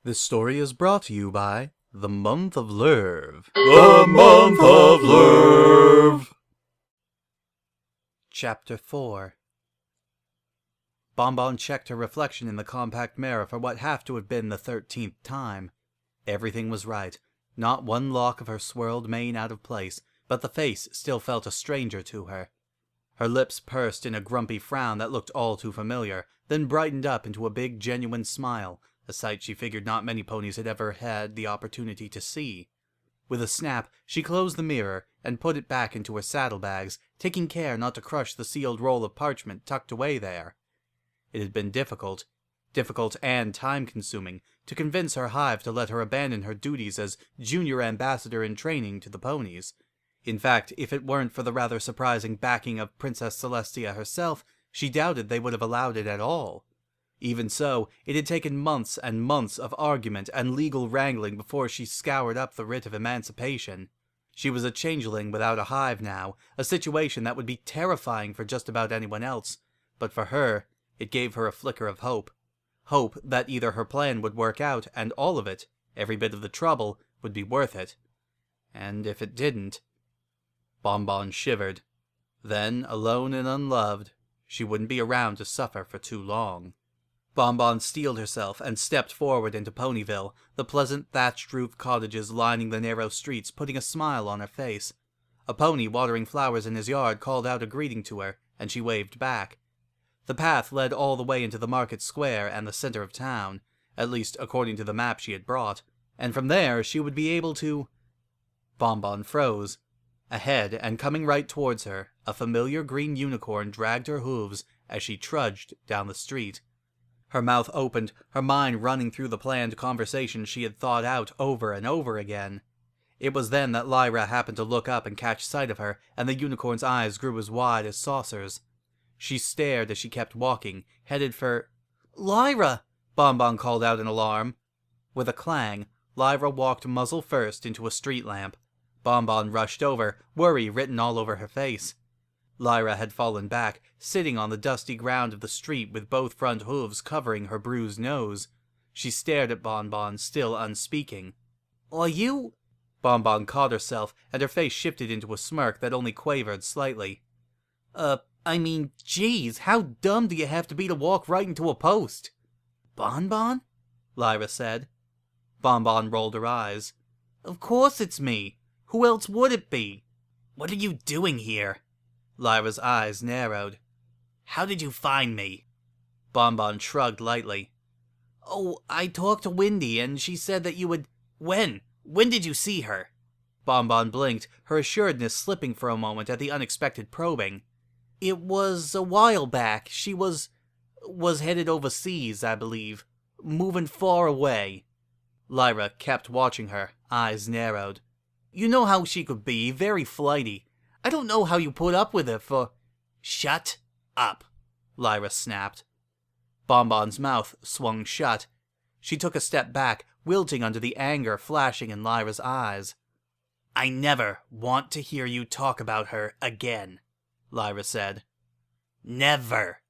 This story is brought to you by the month of LURVE. The month of LURVE. Chapter 4. Bonbon checked her reflection in the compact mirror for what have to have been the 13th time. Everything was right. Not one lock of her swirled mane out of place, but the face still felt a stranger to her. Her lips pursed in a grumpy frown that looked all too familiar, then brightened up into a big, genuine smile, a sight she figured not many ponies had ever had the opportunity to see. With a snap, she closed the mirror and put it back into her saddlebags, taking care not to crush the sealed roll of parchment tucked away there. It had been difficult and time-consuming, to convince her hive to let her abandon her duties as junior ambassador in training to the ponies. In fact, if it weren't for the rather surprising backing of Princess Celestia herself, she doubted they would have allowed it at all. Even so, it had taken months and months of argument and legal wrangling before she scoured up the writ of emancipation. She was a changeling without a hive now, a situation that would be terrifying for just about anyone else, but for her, it gave her a flicker of hope. Hope that either her plan would work out and all of it, every bit of the trouble, would be worth it. And if it didn't... Bonbon shivered. Then, alone and unloved, she wouldn't be around to suffer for too long. Bonbon steeled herself and stepped forward into Ponyville, the pleasant thatched-roofed cottages lining the narrow streets putting a smile on her face. A pony watering flowers in his yard called out a greeting to her, and she waved back. The path led all the way into the market square and the center of town, at least according to the map she had brought, and from there she would be able to... Bonbon froze. Ahead, and coming right towards her, a familiar green unicorn dragged her hooves as she trudged down the street. Her mouth opened, her mind running through the planned conversation she had thought out over and over again. It was then that Lyra happened to look up and catch sight of her, and the unicorn's eyes grew as wide as saucers. She stared as she kept walking, headed for... "Lyra!" Bonbon called out in alarm. With a clang, Lyra walked muzzle first into a street lamp. Bonbon rushed over, worry written all over her face. Lyra had fallen back, sitting on the dusty ground of the street with both front hooves covering her bruised nose. She stared at Bonbon, still unspeaking. "Are you—" Bonbon caught herself, and her face shifted into a smirk that only quavered slightly. Geez, how dumb do you have to be to walk right into a post?" "Bonbon?" Lyra said. Bonbon rolled her eyes. "Of course it's me. Who else would it be?" "What are you doing here?" Lyra's eyes narrowed. "How did you find me?" Bonbon shrugged lightly. "Oh, I talked to Windy, and she said that you would—" "When? When did you see her?" Bonbon blinked, her assuredness slipping for a moment at the unexpected probing. "It was a while back. She was headed overseas, I believe. Moving far away." Lyra kept watching her, eyes narrowed. "You know how she could be, very flighty. I don't know how you put up with her for—" "Shut up," Lyra snapped. Bonbon's mouth swung shut. She took a step back, wilting under the anger flashing in Lyra's eyes. "I never want to hear you talk about her again," Lyra said. "Never.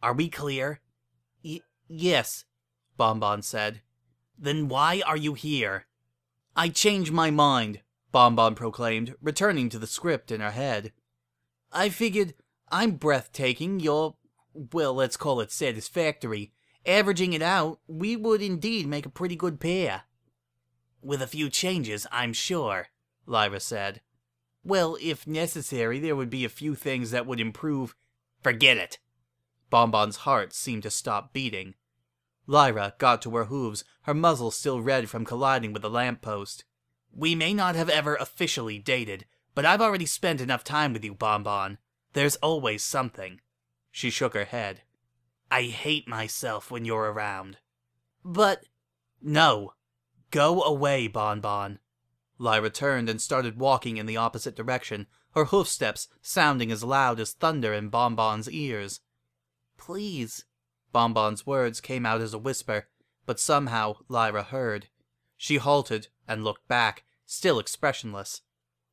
Are we clear?" Yes," Bonbon said. "Then why are you here?" "I changed my mind," Bonbon proclaimed, returning to the script in her head. "I figured I'm breathtaking, you're, well, let's call it satisfactory. Averaging it out, we would indeed make a pretty good pair." "With a few changes, I'm sure," Lyra said. "Well, if necessary, there would be a few things that would improve—" "Forget it." Bonbon's heart seemed to stop beating. Lyra got to her hooves, her muzzle still red from colliding with the lamppost. "We may not have ever officially dated, but I've already spent enough time with you, Bonbon. There's always something." She shook her head. "I hate myself when you're around." "But—" "No. Go away, Bonbon." Lyra turned and started walking in the opposite direction, her hoofsteps sounding as loud as thunder in Bonbon's ears. "Please." Bonbon's words came out as a whisper, but somehow Lyra heard. She halted and looked back, still expressionless.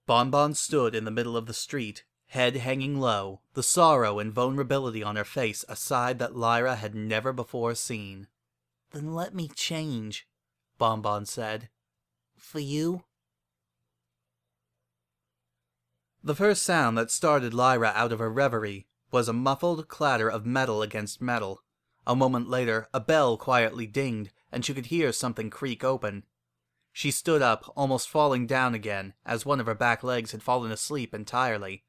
Bonbon stood in the middle of the street, head hanging low, the sorrow and vulnerability on her face a side that Lyra had never before seen. "Then let me change," Bonbon said. For you? The first sound that started Lyra out of her reverie was a muffled clatter of metal against metal. A moment later, a bell quietly dinged, and she could hear something creak open. She stood up, almost falling down again, as one of her back legs had fallen asleep entirely.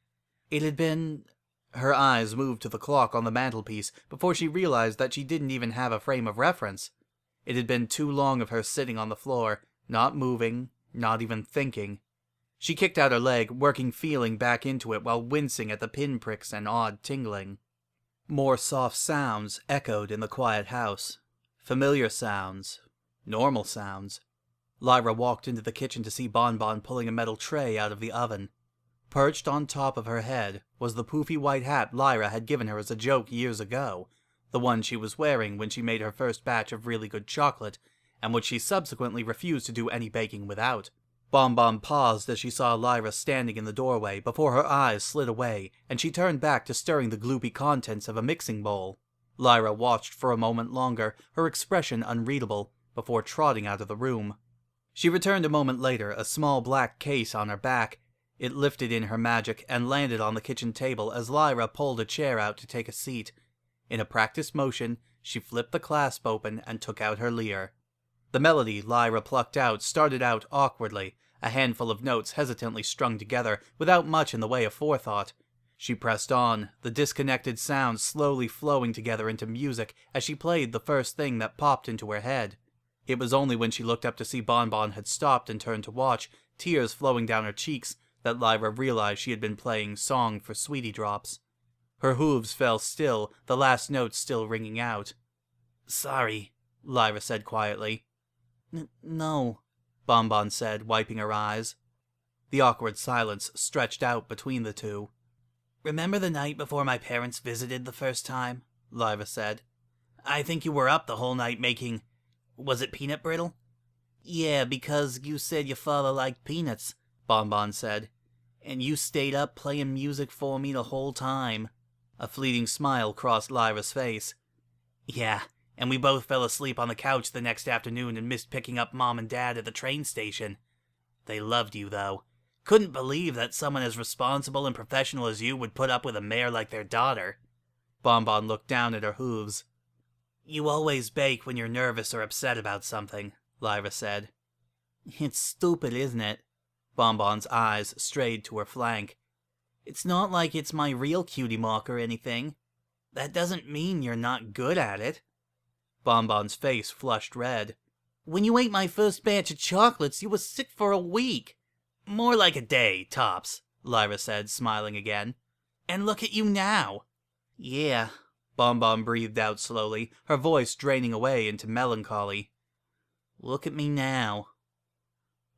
It had been... Her eyes moved to the clock on the mantelpiece before she realized that she didn't even have a frame of reference. It had been too long of her sitting on the floor, not moving, not even thinking. She kicked out her leg, working feeling back into it while wincing at the pinpricks and odd tingling. More soft sounds echoed in the quiet house. Familiar sounds. Normal sounds. Lyra walked into the kitchen to see Bonbon pulling a metal tray out of the oven. Perched on top of her head was the poofy white hat Lyra had given her as a joke years ago, the one she was wearing when she made her first batch of really good chocolate, and which she subsequently refused to do any baking without. Bonbon paused as she saw Lyra standing in the doorway before her eyes slid away, and she turned back to stirring the gloopy contents of a mixing bowl. Lyra watched for a moment longer, her expression unreadable, before trotting out of the room. She returned a moment later, a small black case on her back. It lifted in her magic and landed on the kitchen table as Lyra pulled a chair out to take a seat. In a practiced motion, she flipped the clasp open and took out her lyre. The melody Lyra plucked out started out awkwardly, a handful of notes hesitantly strung together without much in the way of forethought. She pressed on, the disconnected sounds slowly flowing together into music as she played the first thing that popped into her head. It was only when she looked up to see Bonbon had stopped and turned to watch, tears flowing down her cheeks, that Lyra realized she had been playing Song for Sweetie Drops. Her hooves fell still, the last notes still ringing out. Sorry, Lyra said quietly. No, Bonbon said, wiping her eyes. The awkward silence stretched out between the two. Remember the night before my parents visited the first time? Lyra said. I think you were up the whole night making... Was it peanut brittle? Yeah, because you said your father liked peanuts, Bonbon said. And you stayed up playing music for me the whole time. A fleeting smile crossed Lyra's face. Yeah, and we both fell asleep on the couch the next afternoon and missed picking up Mom and Dad at the train station. They loved you, though. Couldn't believe that someone as responsible and professional as you would put up with a mare like their daughter. Bonbon looked down at her hooves. You always bake when you're nervous or upset about something, Lyra said. It's stupid, isn't it? Bonbon's eyes strayed to her flank. It's not like it's my real cutie mark or anything. That doesn't mean you're not good at it. Bonbon's face flushed red. When you ate my first batch of chocolates, you were sick for a week. More like a day, tops, Lyra said, smiling again. And look at you now. Yeah, Bonbon breathed out slowly, her voice draining away into melancholy. Look at me now.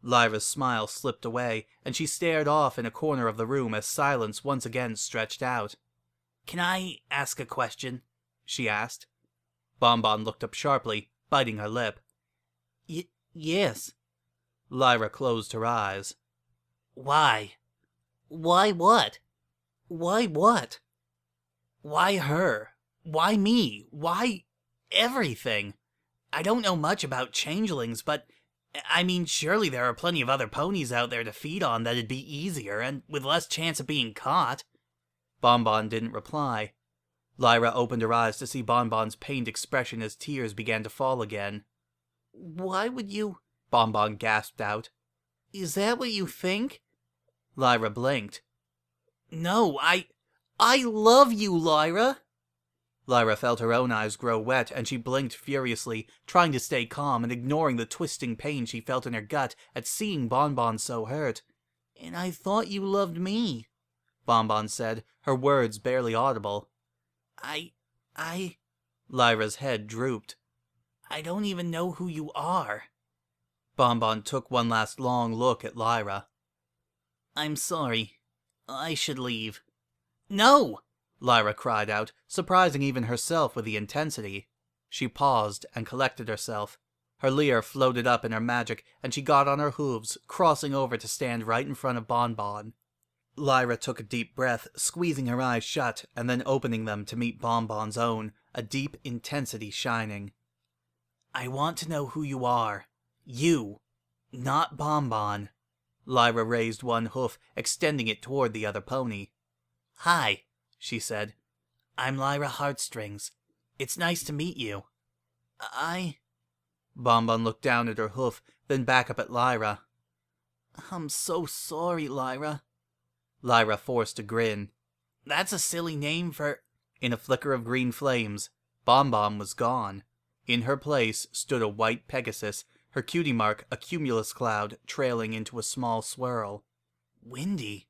Lyra's smile slipped away, and she stared off in a corner of the room as silence once again stretched out. Can I ask a question? She asked. Bonbon looked up sharply, biting her lip. Yes. Lyra closed her eyes. Why? Why what? Why what? Why her? Why me? Why everything? I don't know much about changelings, but... I mean, surely there are plenty of other ponies out there to feed on that'd be easier and with less chance of being caught. Bonbon didn't reply. Lyra opened her eyes to see Bonbon's pained expression as tears began to fall again. Why would you... Bonbon gasped out. Is that what you think? Lyra blinked. No, I love you, Lyra! Lyra felt her own eyes grow wet, and she blinked furiously, trying to stay calm and ignoring the twisting pain she felt in her gut at seeing Bonbon so hurt. And I thought you loved me, Bonbon said, her words barely audible. Lyra's head drooped. I don't even know who you are. Bonbon took one last long look at Lyra. I'm sorry. I should leave. No! Lyra cried out, surprising even herself with the intensity. She paused and collected herself. Her lyre floated up in her magic, and she got on her hooves, crossing over to stand right in front of Bonbon. Lyra took a deep breath, squeezing her eyes shut, and then opening them to meet Bonbon's own, a deep intensity shining. I want to know who you are. You, not Bonbon. Lyra raised one hoof, extending it toward the other pony. Hi, she said. I'm Lyra Heartstrings. It's nice to meet you. Bonbon looked down at her hoof, then back up at Lyra. I'm so sorry, Lyra. Lyra forced a grin. That's a silly name for... In a flicker of green flames, Bonbon was gone. In her place stood a white Pegasus, her cutie mark a cumulus cloud trailing into a small swirl. Windy,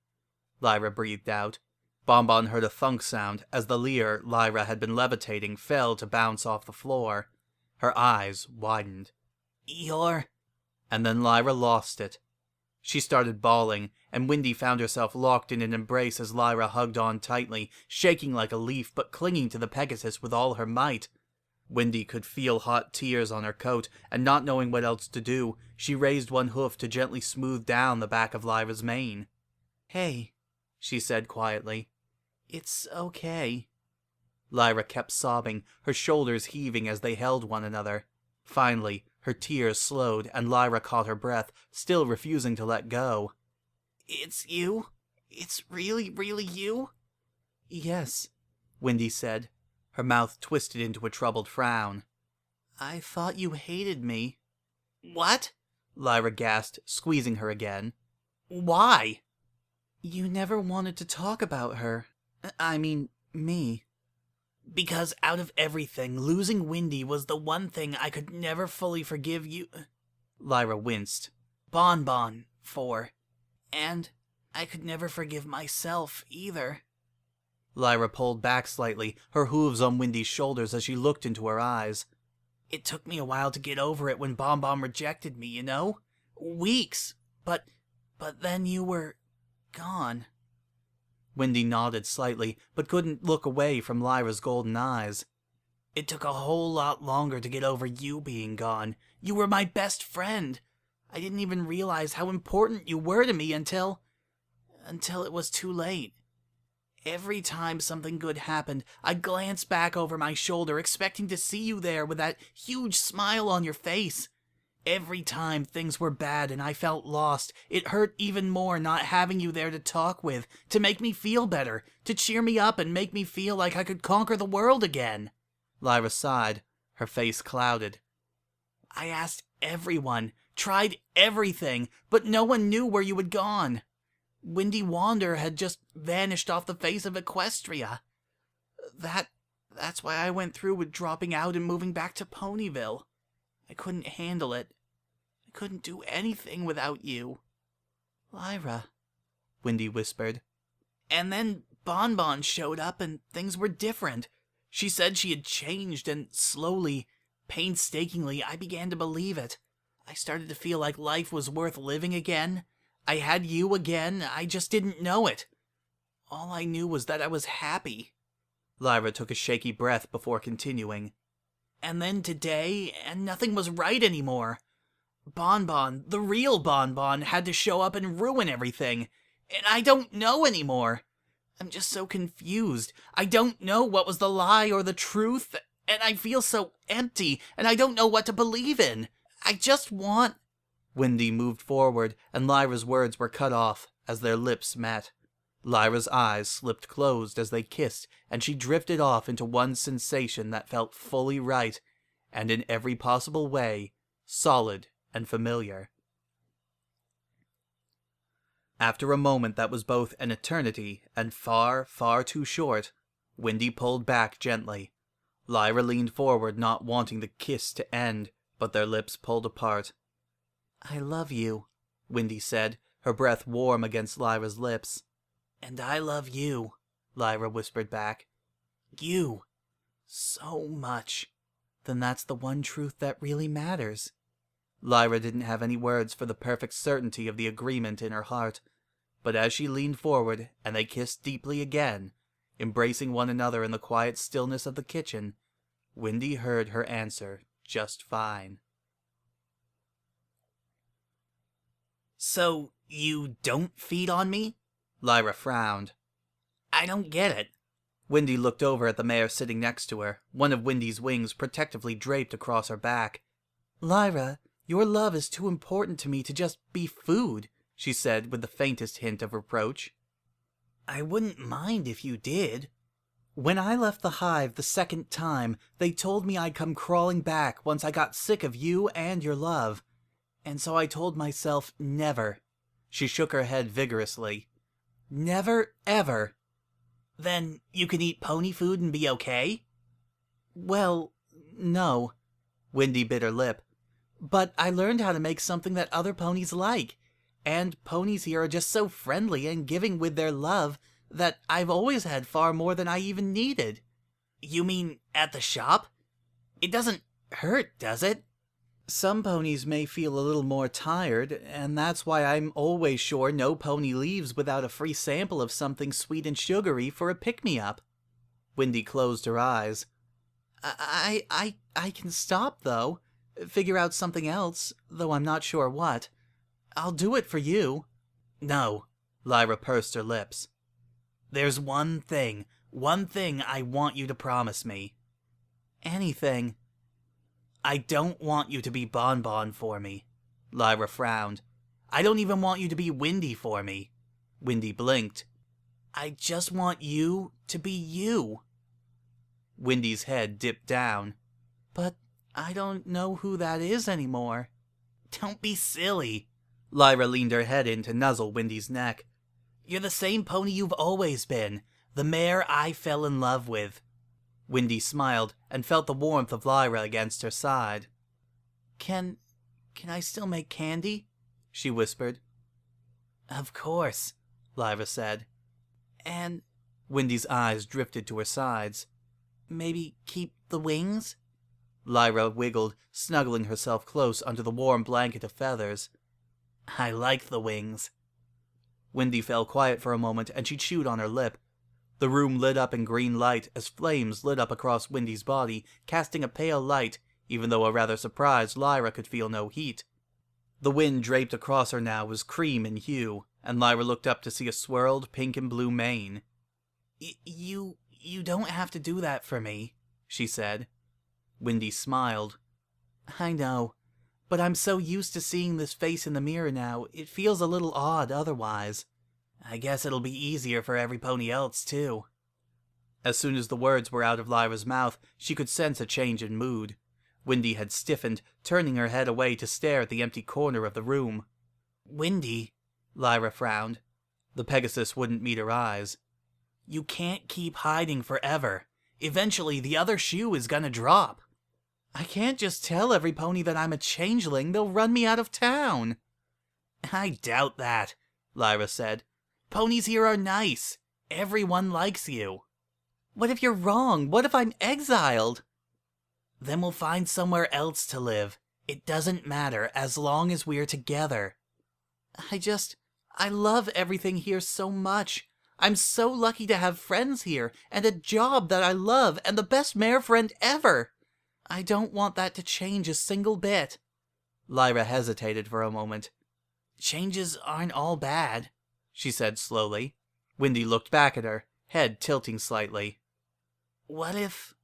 Lyra breathed out. Bonbon heard a thunk sound as the lyre Lyra had been levitating fell to bounce off the floor. Her eyes widened. You're... And then Lyra lost it. She started bawling, and Windy found herself locked in an embrace as Lyra hugged on tightly, shaking like a leaf but clinging to the Pegasus with all her might. Windy could feel hot tears on her coat, and not knowing what else to do, she raised one hoof to gently smooth down the back of Lyra's mane. Hey, she said quietly. It's okay. Lyra kept sobbing, her shoulders heaving as they held one another. Finally, her tears slowed, and Lyra caught her breath, still refusing to let go. It's you? It's really, really you? Yes, Windy said. Her mouth twisted into a troubled frown. I thought you hated me. What? Lyra gasped, squeezing her again. Why? You never wanted to talk about her. I mean, me. Because out of everything, losing Windy was the one thing I could never fully forgive you... Lyra winced. Bonbon, for. And I could never forgive myself, either. Lyra pulled back slightly, her hooves on Windy's shoulders as she looked into her eyes. It took me a while to get over it when Bonbon rejected me, you know? Weeks. But then you were... gone. Windy nodded slightly, but couldn't look away from Lyra's golden eyes. It took a whole lot longer to get over you being gone. You were my best friend. I didn't even realize how important you were to me until it was too late. Every time something good happened, I'd glance back over my shoulder, expecting to see you there with that huge smile on your face. Every time things were bad and I felt lost, it hurt even more not having you there to talk with, to make me feel better, to cheer me up and make me feel like I could conquer the world again. Lyra sighed, her face clouded. I asked everyone, tried everything, but no one knew where you had gone. Windy Wander had just vanished off the face of Equestria. That's why I went through with dropping out and moving back to Ponyville. I couldn't handle it. I couldn't do anything without you. Lyra, Windy whispered. And then Bonbon showed up and things were different. She said she had changed and slowly, painstakingly, I began to believe it. I started to feel like life was worth living again. I had you again, I just didn't know it. All I knew was that I was happy. Lyra took a shaky breath before continuing. And then today, and nothing was right anymore. Bonbon, the real Bonbon, had to show up and ruin everything. And I don't know anymore. I'm just so confused. I don't know what was the lie or the truth, and I feel so empty, and I don't know what to believe in. I just want... Windy moved forward, and Lyra's words were cut off as their lips met. Lyra's eyes slipped closed as they kissed, and she drifted off into one sensation that felt fully right, and in every possible way, solid and familiar. After a moment that was both an eternity and far, far too short, Windy pulled back gently. Lyra leaned forward, not wanting the kiss to end, but their lips pulled apart. I love you, Windy said, her breath warm against Lyra's lips. And I love you, Lyra whispered back. You. So much. Then that's the one truth that really matters. Lyra didn't have any words for the perfect certainty of the agreement in her heart, but as she leaned forward and they kissed deeply again, embracing one another in the quiet stillness of the kitchen, Windy heard her answer just fine. So, you don't feed on me? Lyra frowned. I don't get it. Windy looked over at the mare sitting next to her, one of Windy's wings protectively draped across her back. Lyra, Your love is too important to me to just be food, she said with the faintest hint of reproach. I wouldn't mind if you did. When I left the hive the second time, they told me I'd come crawling back once I got sick of you and your love. And so I told myself never. She shook her head vigorously. Never, ever. Then you can eat pony food and be okay? Well, no. Wendy bit her lip. But I learned how to make something that other ponies like. And ponies here are just so friendly and giving with their love that I've always had far more than I even needed. You mean at the shop? It doesn't hurt, does it? Some ponies may feel a little more tired, and that's why I'm always sure no pony leaves without a free sample of something sweet and sugary for a pick-me-up. Wendy closed her eyes. I can stop, though. Figure out something else, though I'm not sure what. I'll do it for you. No, Lyra pursed her lips. There's one thing I want you to promise me. Anything. I don't want you to be Bonbon for me. Lyra frowned. I don't even want you to be Wendy for me. Wendy blinked. I just want you to be you. Wendy's head dipped down. But I don't know who that is anymore. Don't be silly. Lyra leaned her head in to nuzzle Wendy's neck. You're the same pony you've always been. The mare I fell in love with. Wendy smiled and felt the warmth of Lyra against her side. Can I still make candy? She whispered. Of course, Lyra said. And Wendy's eyes drifted to her sides. Maybe keep the wings? Lyra wiggled, snuggling herself close under the warm blanket of feathers. I like the wings. Wendy fell quiet for a moment and she chewed on her lip. The room lit up in green light as flames lit up across Wendy's body, casting a pale light, even though a rather surprised Lyra could feel no heat. The wind draped across her now was cream in hue, and Lyra looked up to see a swirled pink and blue mane. You don't have to do that for me, she said. Wendy smiled. I know, but I'm so used to seeing this face in the mirror now, it feels a little odd otherwise. I guess it'll be easier for every pony else, too. As soon as the words were out of Lyra's mouth, she could sense a change in mood. Wendy had stiffened, turning her head away to stare at the empty corner of the room. Wendy, Lyra frowned. The Pegasus wouldn't meet her eyes. You can't keep hiding forever. Eventually, the other shoe is gonna drop. I can't just tell every pony that I'm a changeling. They'll run me out of town. I doubt that, Lyra said. Ponies here are nice. Everyone likes you. What if you're wrong? What if I'm exiled? Then we'll find somewhere else to live. It doesn't matter as long as we're together. I love everything here so much. I'm so lucky to have friends here, and a job that I love, and the best mare friend ever. I don't want that to change a single bit. Lyra hesitated for a moment. Changes aren't all bad, she said slowly. Wendy looked back at her, head tilting slightly. What if...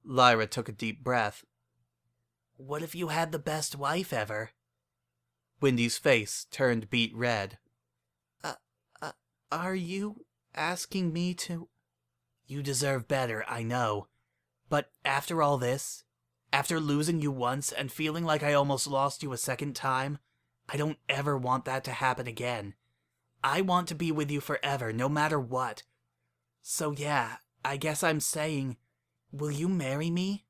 Lyra took a deep breath. What if you had the best wife ever? Wendy's face turned beet red. Are you asking me to... You deserve better, I know. But after all this, after losing you once and feeling like I almost lost you a second time, I don't ever want that to happen again. I want to be with you forever, no matter what. So yeah, I guess I'm saying, will you marry me?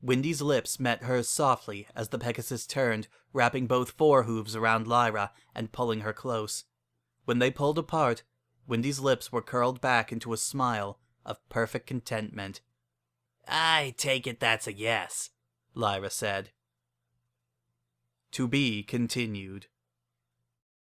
Wendy's lips met hers softly as the Pegasus turned, wrapping both forehooves around Lyra and pulling her close. When they pulled apart, Wendy's lips were curled back into a smile of perfect contentment. I take it that's a yes, Lyra said. To be continued.